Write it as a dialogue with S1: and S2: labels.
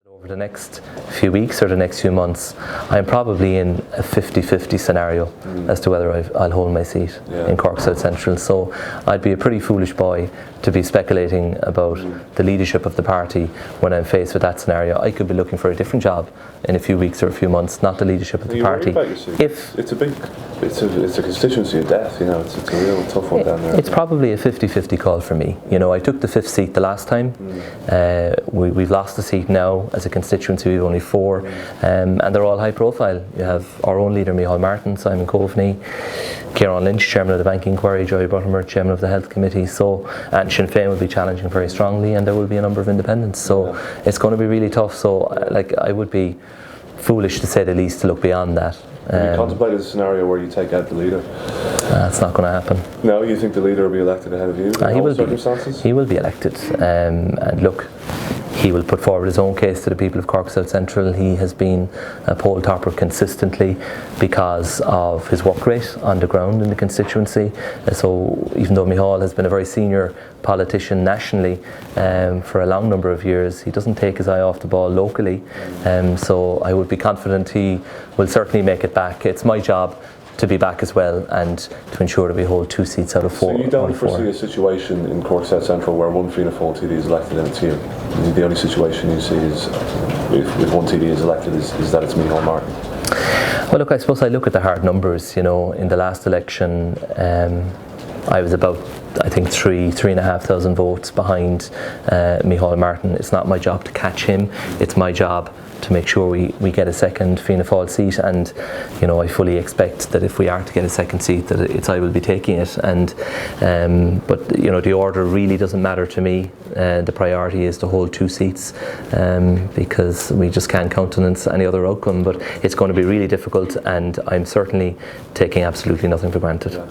S1: Over the next few weeks or the next few months, I'm probably in a 50-50 scenario as to whether I'll hold my seat in Cork South Central. So I'd be a pretty foolish boy to be speculating about the leadership of the party when I'm faced with that scenario. I could be looking for a different job in a few weeks or a few months, not the leadership of the party.
S2: If it's a constituency of death, you know, it's a real tough one down there.
S1: It's probably a 50-50 call for me. You know, I took the 5th seat the last time. We've lost the seat now. As a constituency, we've only 4, and they're all high profile. You have our own leader, Micheál Martin, Simon Coveney, Kieran Lynch, chairman of the Banking Inquiry, Joey Buttermore, chairman of the Health Committee. So, and Sinn Féin will be challenging very strongly, and there will be a number of independents. So it's going to be really tough. So, like, I would be foolish, to say the least, to look beyond that.
S2: Have you contemplated a scenario where you take out the leader?
S1: That's not going to happen.
S2: No, you think the leader will be elected ahead of you in all circumstances?
S1: He will be elected, and look, he will put forward his own case to the people of Cork South Central. He has been a poll topper consistently because of his work rate on the ground in the constituency. So even though Micheál has been a very senior politician nationally for a long number of years, he doesn't take his eye off the ball locally. So I would be confident he will certainly make it back. It's my job to be back as well and to ensure that we hold 2 seats out of 4.
S2: So you don't foresee a situation in Cork South Central where one Fianna Fáil TD is elected and it's you? The only situation you see is if one TD is elected is that it's Micheál Martin?
S1: Well, look, I suppose I look at the hard numbers. You know, in the last election, I was about, I think, 3,500 votes behind Micheál Martin. It's not my job to catch him. It's my job to make sure we get a second Fianna Fáil seat, and you know, I fully expect that if we are to get a second seat, that I will be taking it. And but you know, the order really doesn't matter to me. The priority is to hold 2 seats because we just can't countenance any other outcome. But it's going to be really difficult, and I'm certainly taking absolutely nothing for granted.
S2: Yeah.